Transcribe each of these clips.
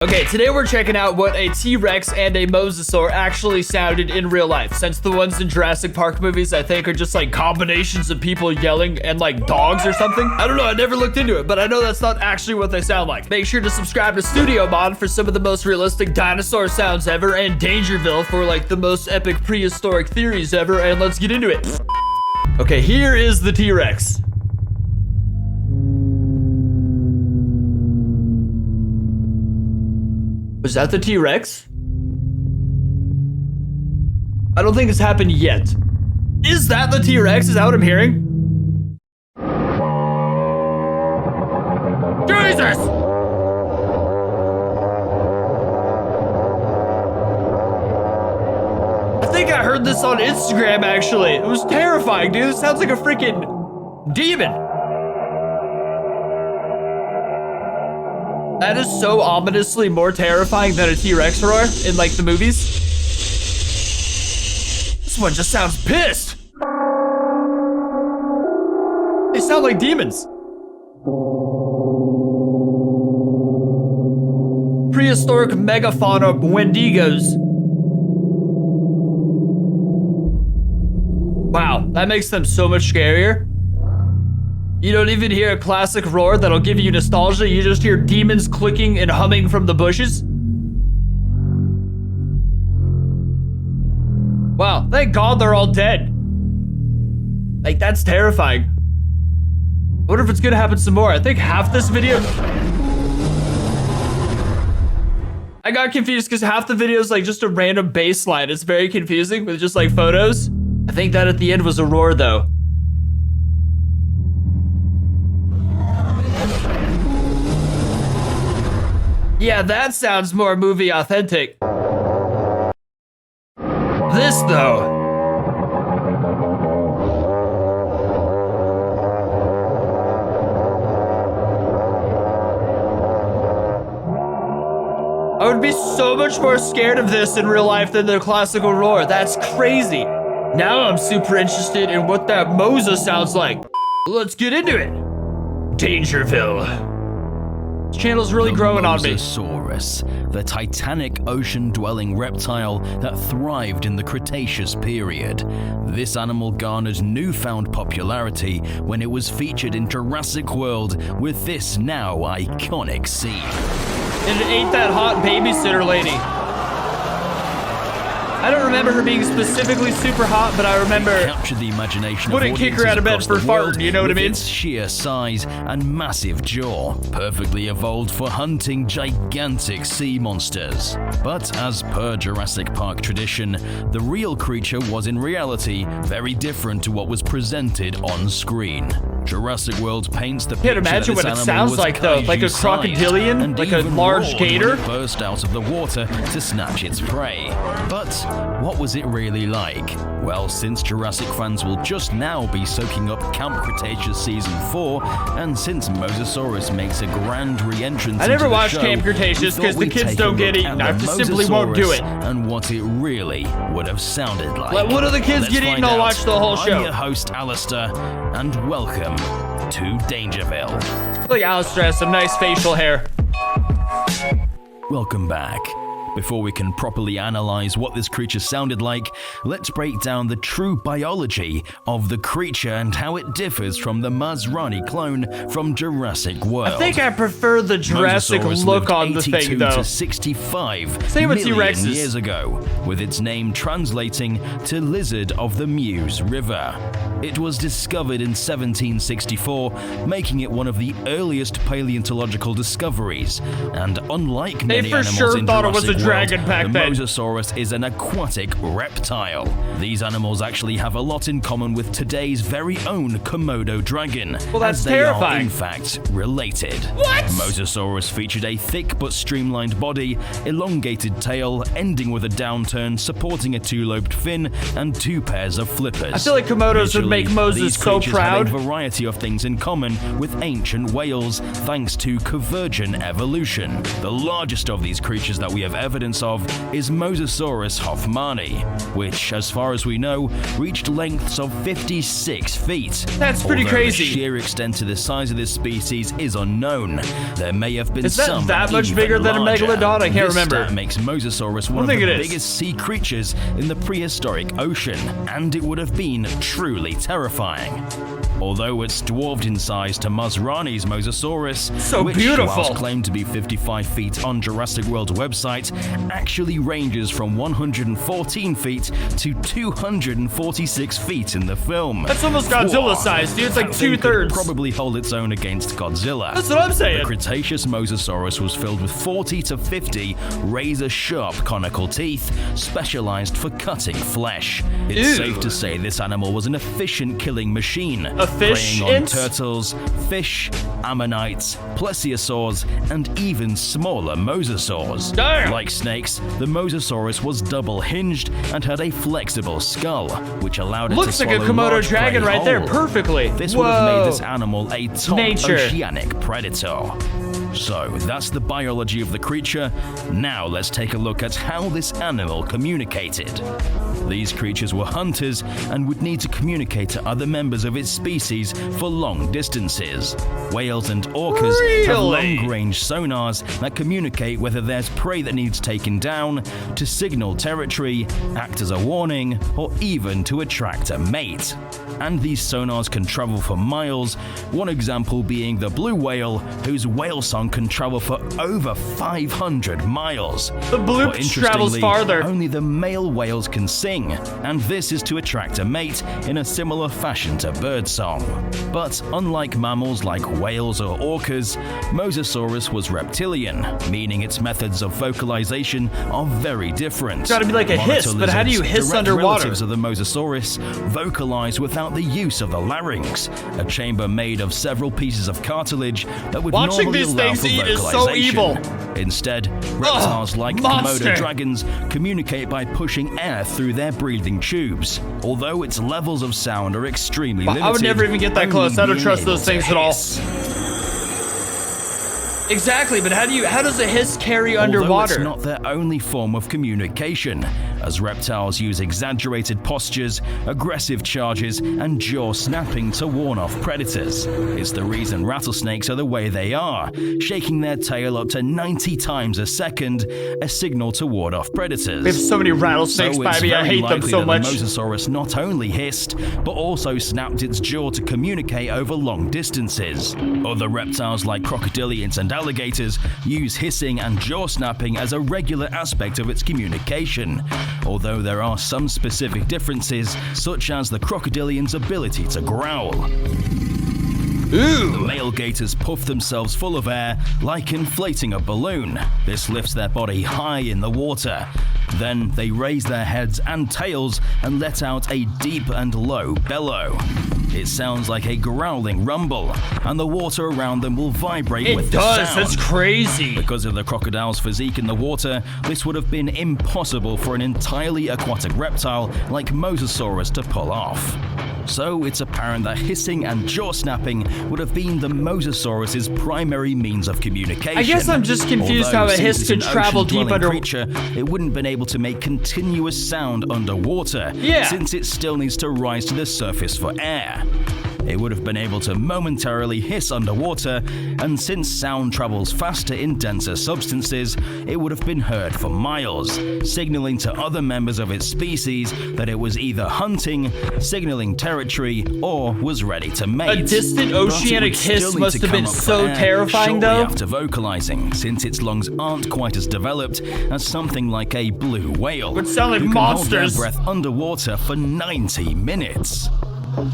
Okay, today we're checking out what a T-Rex and a Mosasaur actually sounded in real life, since the ones in Jurassic Park movies I think are just like combinations of people yelling and like dogs or something. I don't know, I never looked into it, but I know that's not actually what they sound like. Make sure to subscribe to Studio Mod for some of the most realistic dinosaur sounds ever, and Dangerville for like the most epic prehistoric theories ever, and let's get into it. Okay, here is the T-Rex. Was that the T-Rex? I don't think it's happened yet. Is that the T-Rex? Is that what I'm hearing? Jesus! I think I heard this on Instagram, actually. It was terrifying, dude. It sounds like a freaking demon. That is so ominously more terrifying than a T-Rex roar in like the movies. This one just sounds pissed. They sound like demons. Prehistoric megafauna Wendigos. Wow, that makes them so much scarier. You don't even hear a classic roar that'll give you nostalgia. You just hear demons clicking and humming from the bushes. Wow, thank God they're all dead. Like, that's terrifying. I wonder if it's gonna happen some more. I think half this video... I got confused because half the video is like just a random bass line. It's very confusing with just like photos. I think that at the end was a roar though. Yeah, that sounds more movie authentic. This, though. I would be so much more scared of this in real life than the classical roar. That's crazy. Now I'm super interested in what that Mosa sounds like. Let's get into it. Dangerville. This channel's really growing on me. Mosasaurus, the titanic ocean-dwelling reptile that thrived in the Cretaceous period. This animal garnered newfound popularity when it was featured in Jurassic World with this now iconic scene. And it ate that hot babysitter lady. I don't remember her being specifically super hot, but I remember captured the imagination wouldn't kick her out of bed for farting, you know what I mean? Its sheer size and massive jaw, perfectly evolved for hunting gigantic sea monsters. But as per Jurassic Park tradition, the real creature was in reality very different to what was presented on screen. Jurassic World paints the picture. Can't imagine what it sounds like though, like a crocodilian, like a large gator. Burst out of the water to snatch its prey. But what was it really like? Well, since Jurassic fans will just now be soaking up Camp Cretaceous Season 4, and since Mosasaurus makes a grand re-entrance, I never watched Camp Cretaceous because the kids don't get eaten. I just simply won't do it. And what it really would have sounded like. Let one of the kids get eaten, I'll watch the whole show. I'm your host, Alistair, and welcome to Dangerville. Look, Alistair has some nice facial hair. Welcome back. Before we can properly analyze what this creature sounded like, let's break down the true biology of the creature and how it differs from the Masrani clone from Jurassic World. I think I prefer the Jurassic look on the thing, though. To 65 Same with million T-Rexes. years ago, with its name translating to Lizard of the Meuse River. It was discovered in 1764, making it one of the earliest paleontological discoveries. And unlike many animals sure in thought it was a Jurassic dragon World, back the then. Mosasaurus is an aquatic reptile. These animals actually have a lot in common with today's very own Komodo dragon. Well, that's as they terrifying. are, in fact, related. What? Mosasaurus featured a thick but streamlined body, elongated tail, ending with a downturn, supporting a two-lobed fin, and two pairs of flippers. I feel like Komodos would make Moses these so creatures proud. have a variety of things in common with ancient whales, thanks to convergent evolution. The largest of these creatures that we have ever evidence of is Mosasaurus hoffmanni, which, as far as we know, reached lengths of 56 feet. That's pretty Although crazy. The sheer extent to the size of this species is unknown. There may have been some that much even bigger than a larger. megalodon? I can't This remember. stat makes Mosasaurus one of the think it is. biggest sea creatures in the prehistoric ocean, and it would have been truly terrifying. Although it's dwarfed in size to Masrani's Mosasaurus, So which, beautiful. whilst claimed to be 55 feet on Jurassic World's website, actually ranges from 114 feet to 246 feet in the film. That's almost Godzilla size, dude. It's like That thing could 2/3. probably hold its own against Godzilla. That's what I'm saying. The Cretaceous Mosasaurus was filled with 40 to 50 razor-sharp conical teeth, specialized for cutting flesh. It's Ew. safe to say this animal was an efficient killing machine, fish preying on int? turtles, fish, ammonites, plesiosaurs, and even smaller mosasaurs. Damn. Like snakes, the Mosasaurus was double-hinged and had a flexible skull, which allowed it Looks to like a swallow Komodo large dragon prey right there, whole. perfectly. This would have made this Whoa. animal a top Nature. oceanic predator. So that's the biology of the creature. Now let's take a look at how this animal communicated. These creatures were hunters and would need to communicate to other members of its species for long distances. Whales and orcas have Really? long-range sonars that communicate whether there's prey that needs taken down, to signal territory, act as a warning, or even to attract a mate. And these sonars can travel for miles, one example being the blue whale, whose whale song can travel for over 500 miles. The bloop But travels interestingly, farther. only the male whales can sing, and this is to attract a mate in a similar fashion to birdsong. But unlike mammals like whales or orcas, Mosasaurus was reptilian, meaning its methods of vocalization are very different. Gotta be like a hiss, Monitor but how do you lizards, hiss direct underwater? relatives of the Mosasaurus, vocalize without the use of the larynx, a chamber made of several pieces of cartilage that would Watching normally these allow things for eat is so vocalization. evil. Instead, reptiles like monster. Komodo dragons communicate by pushing air through their breathing tubes. Although its levels of sound are extremely limited, I would never even get that only close. I don't being trust able those to things at all. hiss. Exactly, but how does a hiss carry Although underwater? it's not their only form of communication, as reptiles use exaggerated postures, aggressive charges, and jaw snapping to warn off predators. It's the reason rattlesnakes are the way they are, shaking their tail up to 90 times a second, a signal to ward off predators. We have so many rattlesnakes, So it's baby. I very hate them likely so that much. the Mosasaurus not only hissed, but also snapped its jaw to communicate over long distances. Other reptiles like crocodilians and alligators use hissing and jaw snapping as a regular aspect of its communication, although there are some specific differences, such as the crocodilian's ability to growl. The male gators puff themselves full of air like inflating a balloon. This lifts their body high in the water. Then they raise their heads and tails and let out a deep and low bellow. It sounds like a growling rumble, and the water around them will vibrate with It the does. sound. That's crazy. Because of the crocodile's physique in the water, this would have been impossible for an entirely aquatic reptile like Mosasaurus to pull off. So it's apparent that hissing and jaw snapping would have been the Mosasaurus's primary means of communication. I guess I'm just confused how a Although, hiss since could it's an travel deep ocean-dwelling under. creature, it wouldn't been able to make continuous sound underwater, Yeah. since it still needs to rise to the surface for air. It would have been able to momentarily hiss underwater, and since sound travels faster in denser substances, it would have been heard for miles, signaling to other members of its species that it was either hunting, signaling territory, or was ready to mate. A distant But it oceanic would still hiss need must to have been come up for so air terrifying, shortly though. after vocalizing, since its lungs aren't quite as developed as something like a blue whale, Would sound like who can monsters. hold their breath underwater for 90 minutes.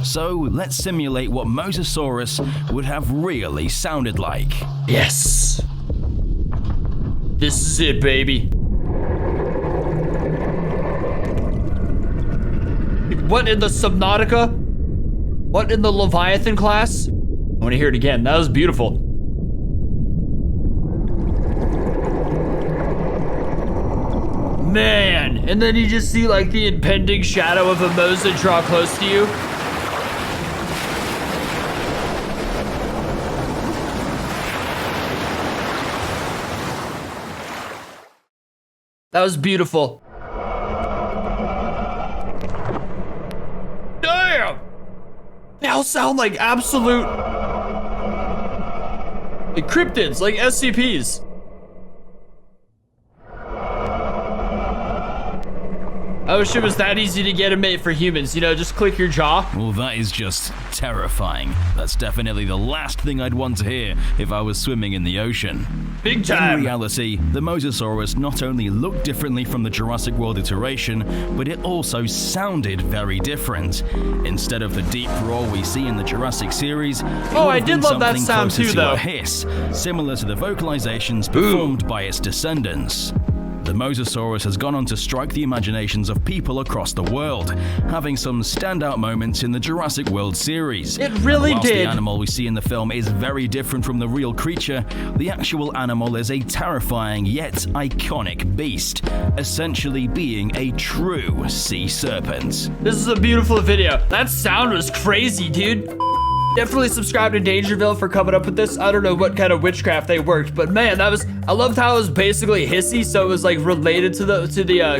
So let's simulate what Mosasaurus would have really sounded like. Yes. This is it, baby. What in the Subnautica? What in the Leviathan class? I want to hear it again. That was beautiful. Man, and then you just see like the impending shadow of a Mosa draw close to you. That was beautiful. Damn! They all sound like absolute... like cryptids, like SCPs. I wish it was that easy to get a mate for humans, you know, just click your jaw. Well, that is just terrifying. That's definitely the last thing I'd want to hear if I was swimming in the ocean. Big time. In reality, the Mosasaurus not only looked differently from the Jurassic World iteration, but it also sounded very different. Instead of the deep roar we see in the Jurassic series, oh, I did love that sound too, though. A hiss, similar to the vocalizations performed by its descendants. The Mosasaurus has gone on to strike the imaginations of people across the world, having some standout moments in the Jurassic World series. It really Whilst did. The animal we see in the film is very different from the real creature, the actual animal is a terrifying yet iconic beast, essentially being a true sea serpent. This is a beautiful video. That sound was crazy, dude. Definitely subscribe to Dangerville for coming up with this. I don't know what kind of witchcraft they worked, but man, I loved how it was basically hissy, so it was like related to the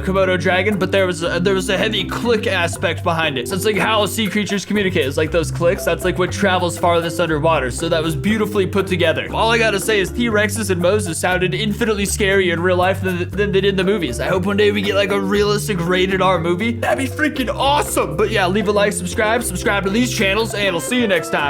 Komodo dragon, but there was a heavy click aspect behind it. So it's like how sea creatures communicate. It's like those clicks. That's like what travels farthest underwater. So that was beautifully put together. All I gotta say is T-Rexes and Moses sounded infinitely scarier in real life than they did in the movies. I hope one day we get like a realistic rated R movie. That'd be freaking awesome. But yeah, leave a like, subscribe to these channels, and I'll see you next time.